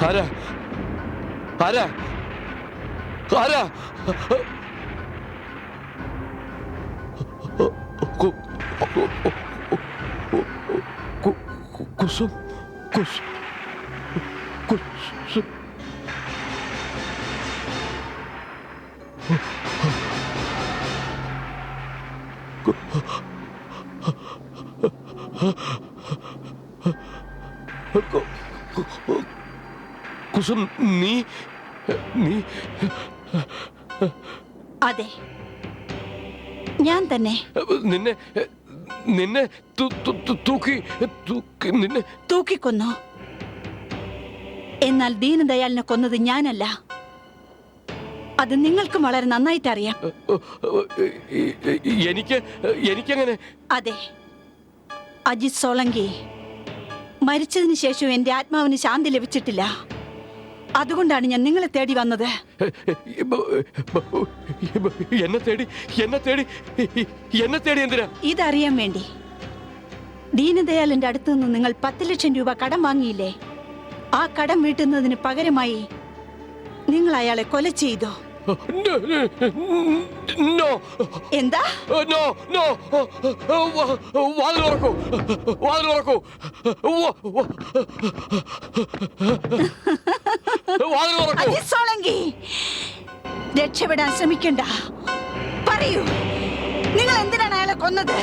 ആരാ ആരാ ആരാ? കുസും കുസും കുസും കുസും നീ നീ അതെ, ഞാൻ തന്നെ. നിന്നെ നിന്നെ തൂക്കി നിന്നെ തൂക്കിക്കൊന്നു. എന്നാൽ ദീനദയാലിനെ കൊന്നത് ഞാനല്ല. അത് നിങ്ങൾക്കും വളരെ നന്നായിട്ട് അറിയാം. എനിക്കെങ്ങനെ? അതെ, അജിത് സോളങ്കി മരിച്ചതിന് ശേഷം എന്റെ ആത്മാവിന് ശാന്തി ലഭിച്ചിട്ടില്ല. അതുകൊണ്ടാണ് ഞാൻ നിങ്ങളെ തേടി വന്നത്. എന്നെ തേടി എന്തിനാ? ഇതറിയാൻ വേണ്ടി. ദീനദയാലിന്റെ അടുത്ത് നിന്ന് നിങ്ങൾ 10 ലക്ഷം രൂപ കടം വാങ്ങിയില്ലേ? ആ കടം വീട്ടുന്നതിന് പകരമായി നിങ്ങൾ അയാളെ കൊല ചെയ്തോ? എന്താ? രക്ഷപ്പെടാൻ ശ്രമിക്കണ്ട. പറയൂ, നിങ്ങൾ എന്തിനാണ് അയാളെ കൊന്നത്?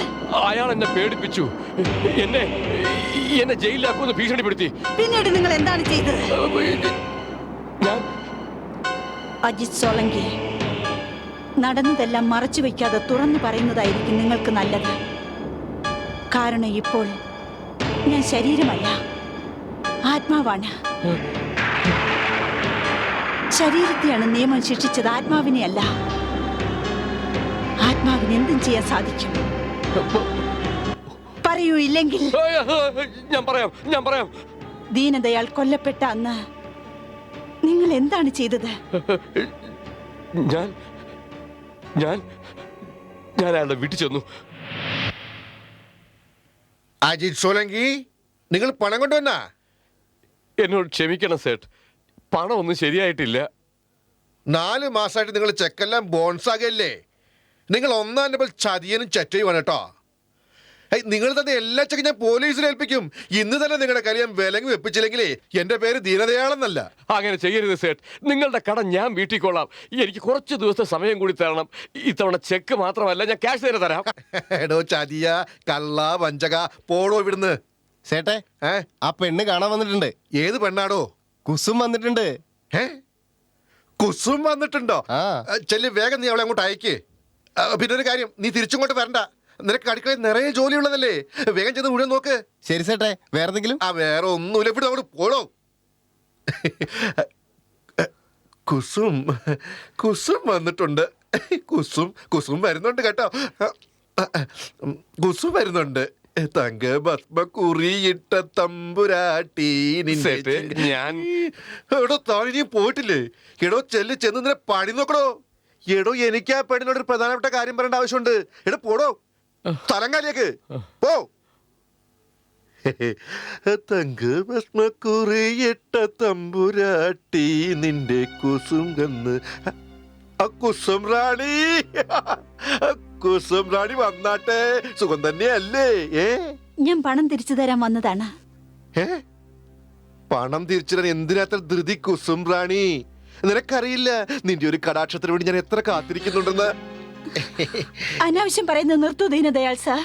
അയാൾ എന്നെ പേടിപ്പിച്ചു. എന്നെ ജയിലിലാക്കുമെന്ന് ഭീഷണിപ്പെടുത്തി. പിന്നീട് നിങ്ങൾ എന്താണ് ചെയ്തത്? അജിത് സോളങ്കി, നടന്നതെല്ലാം മറച്ചു വയ്ക്കാതെ തുറന്നു പറയുന്നതായിരിക്കും നിങ്ങൾക്ക് നല്ലത്. കാരണം ഇപ്പോൾ ഞാൻ ശരീരമല്ല, ആത്മാവാണ്. ശരീരത്തെയാണ് നിയമം ശിക്ഷിച്ചത്, ആത്മാവിനെയല്ല. ആത്മാവിന് എന്തും ചെയ്യാൻ സാധിക്കും. പറയൂ, ഇല്ലെങ്കിൽ ഞാൻ പറയാം. ദീനദയാൽ കൊല്ലപ്പെട്ട അന്ന് നിങ്ങൾ എന്താണ് ചെയ്തത്? ഞാൻ അയാളുടെ വീട്ടിൽ ചെന്നു. അജിത് സോലങ്കി, നിങ്ങൾ പണം കൊണ്ടുവന്നാ? എന്നോട് ക്ഷമിക്കണം സേട്ട്, പണം ഒന്നും ശരിയായിട്ടില്ല. 4 മാസമായിട്ട് നിങ്ങൾ ചെക്കെല്ലാം ബോൺസാകല്ലേ? നിങ്ങൾ ഒന്നാം നമ്പർ ചതിയനും ചറ്റയുമാണ് കേട്ടോ. നിങ്ങൾ തന്നെ എല്ലാ ചെക്കും ഞാൻ പോലീസിൽ ഏൽപ്പിക്കും. ഇന്ന് തന്നെ നിങ്ങളുടെ കാര്യം വിലങ്ങ് വെപ്പിച്ചില്ലെങ്കിലേ എന്റെ പേര് ദീനദയാളെന്നല്ല. അങ്ങനെ ചെയ്യരുത് സേട്ട്. നിങ്ങളുടെ കടം ഞാൻ വീട്ടിൽ കൊള്ളാം. എനിക്ക് കുറച്ച് ദിവസത്തെ സമയം കൂടി തരണം. ഇത്തവണ ചെക്ക് മാത്രമല്ല, ഞാൻ ക്യാഷ് തന്നെ തരാം. എടോ ചതിയ, കള്ള, വഞ്ചക, പോടോ ഇവിടുന്ന്. സേട്ടെ, ആ പെണ്ണ് കാണാൻ വന്നിട്ടുണ്ട്. ഏത് പെണ്ണാടോ? കുസും വന്നിട്ടുണ്ട്. കുസും വന്നിട്ടുണ്ടോ? ചെല്ലി വേഗം നീ അവളെ അങ്ങോട്ട് അയക്ക്. പിന്നെ ഒരു കാര്യം, നീ തിരിച്ചിങ്ങോട്ട് വരണ്ട. നിനക്ക് അടുക്കളയിൽ നിറയെ ജോലിയുള്ളതല്ലേ, വേഗം ചെന്ന് മുഴുവൻ നോക്ക്. ശരി സേട്ടെ, വേറെ എന്തെങ്കിലും? വേറെ ഒന്നുമില്ല, ഇവിടെ അങ്ങോട്ട് പോടോ. കുസും വന്നിട്ടുണ്ട്. കുസും വരുന്നുണ്ട് കേട്ടോ. കുസും വരുന്നുണ്ട്. തങ്ക ഭസ്മ കുറിയിട്ട തമ്പുരാട്ടി. ഞാൻ എടോ താഴെ പോയിട്ടില്ലേ? എടോ ചെന്ന് നിന്നെ പണി നോക്കണോ? എടോ എനിക്ക് ആ പെണ്ണിനോടൊരു പ്രധാനപ്പെട്ട കാര്യം പറയേണ്ട ആവശ്യമുണ്ട്. എടോ പോടോ, തലങ്കാലിയേക്ക് പോ. തങ്ക ഭസ്മ കുറിയിട്ട തമ്പുരാട്ടി നിന്റെ കുസും കന്ന്. കുസും റാണി, കുസും റാണി വന്നാട്ടെ. സുഖം തന്നെയല്ലേ? ഞാൻ പണം തിരിച്ചു തരാൻ വന്നതാണ്. പണം തിരിച്ചിടാൻ എന്തിനത്ര ധൃതി കുസും റാണി? നിനക്കറിയില്ല നിന്റെ ഒരു കടാക്ഷത്തിന് വേണ്ടി ഞാൻ എത്ര കാത്തിരിക്കുന്നുണ്ടെന്ന്. അനാവശ്യം പറയുന്നത് നിർത്തൂ ദീനദയാൽ സാർ.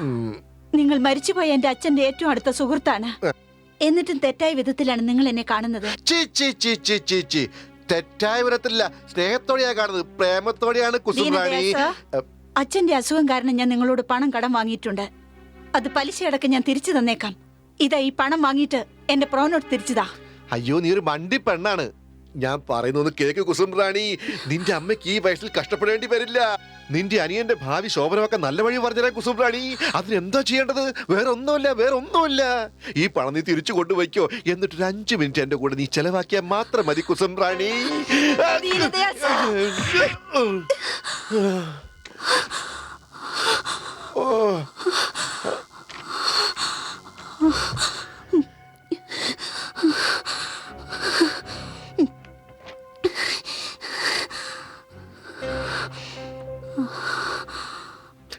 ഉം. നിങ്ങൾ മരിച്ചുപോയ എന്റെ അച്ഛന്റെ ഏറ്റവും അടുത്ത സുഹൃത്താണ്. എന്നിട്ടും തെറ്റായ വിധത്തിലാണ് നിങ്ങൾ എന്നെ കാണുന്നത്. ചീ, ചീ, ചീ, ചീ, ചീ, ചീ. തെറ്റായ വിധത്തില്ല, സ്നേഹത്തോടെയാ കാണുന്നത്, പ്രേമത്തോടെയാണ് കുസും റാണി. ദീനദയാൽ സാർ, അച്ഛന്റെ അസുഖം കാരണം ഞാൻ നിങ്ങളോട് പണം കടം വാങ്ങിയിട്ടുണ്ട്. അത് പലിശയടക്കം ഞാൻ തിരിച്ചു തന്നേക്കാം. ഇതാ ഈ പണം വാങ്ങിയിട്ട് എന്റെ പ്രോനോട്ട് തിരിച്ചതാ. അയ്യോ, നീ ഒരു മണ്ടി പെണ്ണാണ്. ഞാൻ പറയുന്നത് കേക്ക് കുസും റാണി. നിന്റെ അമ്മയ്ക്ക് ഈ വയസ്സിൽ കഷ്ടപ്പെടേണ്ടി വരില്ല. നിന്റെ അനിയന്റെ ഭാവി ശോഭനമൊക്കെ നല്ല വഴി പറഞ്ഞാ കുസും റാണി. അതിനെന്താ ചെയ്യേണ്ടത്? വേറെ ഒന്നുമില്ല. ഈ പണം നീ തിരിച്ചു കൊണ്ടുവയ്ക്കോ. എന്നിട്ടൊരു 5 മിനിറ്റ് എന്റെ കൂടെ നീ ചെലവാക്കിയാൽ മാത്രം മതി കുസും റാണി. ദീനദയാൽ സാർ, ഓ,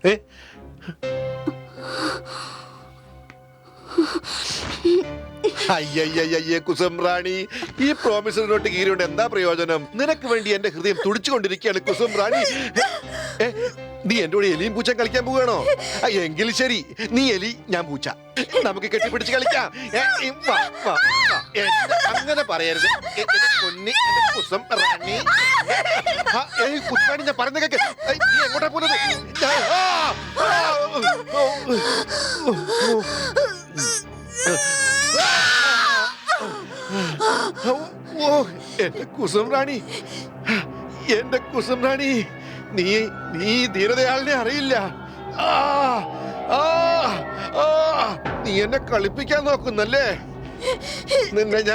ഏ, അയ്യയ്യയ്യേ കുസും റാണി, ഈ പ്രോമിസറി നോട്ട് കീറിയോണ്ട് എന്താ പ്രയോജനം? നിനക്ക് വേണ്ടി എന്റെ ഹൃദയം തുടിച്ചുകൊണ്ടിരിക്കുകയാണ് കുസും റാണി. ഏ, നീ എന്റെ കൂടെ എലിയും പൂച്ച കളിക്കാൻ പോവുകയാണോ? എങ്കിൽ ശരി, നീ എലി, ഞാൻ പൂച്ച. നമുക്ക് കെട്ടിപ്പിടിച്ച് കളിക്കാം. വാ, വാ, വാ. അങ്ങനെ പറയരുത് എന്റെ പൊന്നി കുസും റാണി. കുസും റാണി, ഞാൻ പറയുന്ന കേക്ക്. നീ എങ്ങോട്ടാ പോകുന്നത്? ഓ, എന്റെ കുസും റാണി, എന്റെ കുസും റാണി, നീ ധീരതയാളിനെ അറിയില്ല. നീ എന്നെ കളിപ്പിക്കാൻ നോക്കുന്നല്ലേ? നിന്നെ ഞാൻ